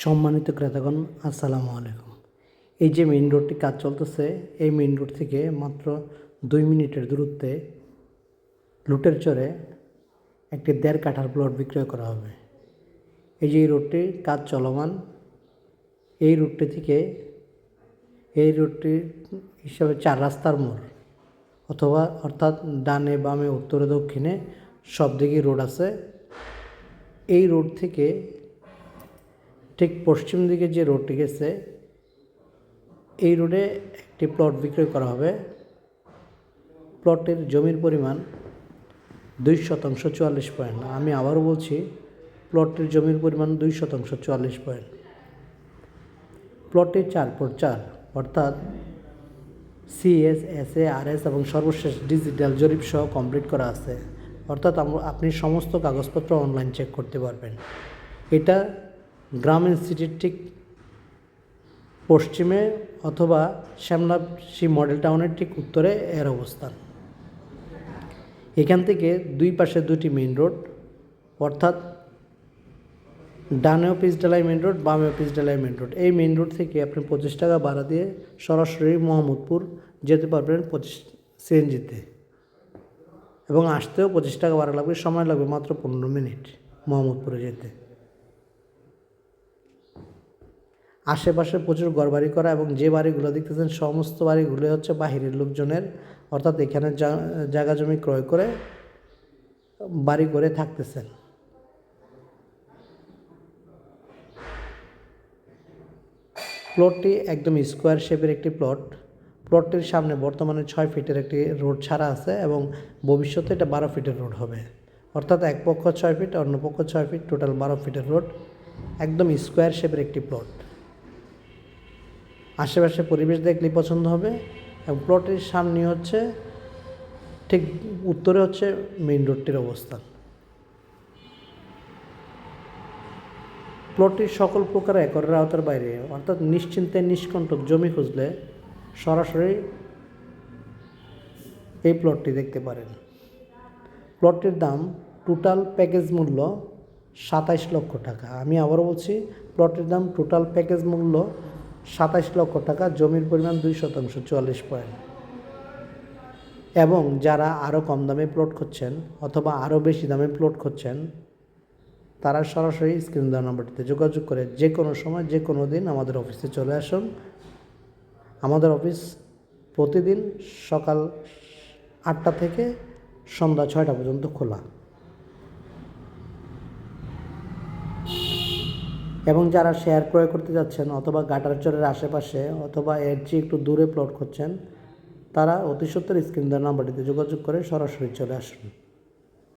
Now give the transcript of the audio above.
সম্মানিত ক্রেতাগণ, আসসালামু আলাইকুম। এই যে মেইন রোডটি কাজ চলতেছে, এই মেইন রোড থেকে মাত্র 2 মিনিটের দূরত্বে লুটের চরে একটি 1.5 কাঠার প্লট বিক্রয় করা হবে। এই যে এই রোডটি কাজ চলমান, এই রোডটি থেকে এই রোডটি হিসাবে 4 রাস্তার মোড় অর্থাৎ ডানে বামে উত্তরে দক্ষিণে সব দিকেই রোড আছে। এই রোড থেকে ঠিক পশ্চিম দিকে যে রোডটি গেছে, এই রোডে একটি প্লট বিক্রয় করা হবে। প্লটের জমির পরিমাণ 2 শতাংশ 44 পয়েন্ট। আমি আবারও বলছি, প্লটের জমির পরিমাণ 2 শতাংশ 44 পয়েন্ট। প্লটে 4x4 অর্থাৎ CS, SA, RS এবং সর্বশেষ ডিজিটাল জরিপ সহ কমপ্লিট করা আছে। অর্থাৎ আপনি সমস্ত কাগজপত্র অনলাইন চেক করতে পারবেন। এটা গ্রামীণ সিটির ঠিক পশ্চিমে অথবা শ্যামলাশি মডেল টাউনের ঠিক উত্তরে এর অবস্থান। এখান থেকে দুই পাশে দুটি মেইন রোড, অর্থাৎ ডানেও পিচঢালাই মেইন রোড, বামেও পিচঢালাই মেইন রোড। এই মেইন রোড থেকে আপনি 25 টাকা ভাড়া দিয়ে সরাসরি মোহাম্মদপুর যেতে পারবেন CNGতে, এবং আসতেও 25 টাকা ভাড়া লাগবে। সময় লাগবে মাত্র 15 মিনিট মোহাম্মদপুরে যেতে। আশেপাশে প্রচুর ঘরবাড়ি করা, এবং যে বাড়িগুলো দেখতেছেন সমস্ত বাড়িগুলো হচ্ছে বাহিরের লোকজনের, অর্থাৎ এখানে জায়গা জমি ক্রয় করে বাড়ি করে থাকতেছেন। প্লটটি একদম স্কোয়ার শেপের একটি প্লট। প্লটটির সামনে বর্তমানে 6 ফিটের একটি রোড ছাড়া আছে, এবং ভবিষ্যতে এটা 12 ফিটের রোড হবে। অর্থাৎ এক পক্ষ 6 ফিট, অন্য পক্ষ 6 ফিট, টোটাল 12 ফিটের রোড। একদম স্কোয়ার শেপের একটি প্লট। আশেপাশে পরিবেশ দেখলেই পছন্দ হবে। এবং প্লটের সামনে হচ্ছে ঠিক উত্তরে হচ্ছে মেইন রোডটির অবস্থান। প্লটটির সকল প্রকার একরের আওতার বাইরে, অর্থাৎ নিশ্চিন্তে নিষ্কণ্টক জমি খুঁজলে সরাসরি এই প্লটটি দেখতে পারেন। প্লটটির দাম টোটাল প্যাকেজ মূল্য 27 লক্ষ টাকা। আমি আবারও বলছি, প্লটের দাম টোটাল প্যাকেজ মূল্য 27 লক্ষ টাকা। জমির পরিমাণ 2 শতাংশ 44 পয়েন্ট। এবং যারা আরও কম দামে প্লট খুঁজছেন অথবা আরও বেশি দামে প্লট খুঁজছেন, তারা সরাসরি স্ক্রিন দেওয়া নাম্বারটিতে যোগাযোগ করে যে কোনো সময় যে কোনো দিন আমাদের অফিসে চলে আসুন। আমাদের অফিস প্রতিদিন সকাল 8টা থেকে সন্ধ্যা 6টা পর্যন্ত খোলা। এবং যারা শেয়ার ক্রয় করতে যাচ্ছেন অথবা গাটারচরের আশেপাশে অথবা এর চেয়ে একটু দূরে প্লট করছেন, তারা অতি সত্বর স্ক্রিন দেওয়া নাম্বারটিতে যোগাযোগ করে সরাসরি চলে আসুন।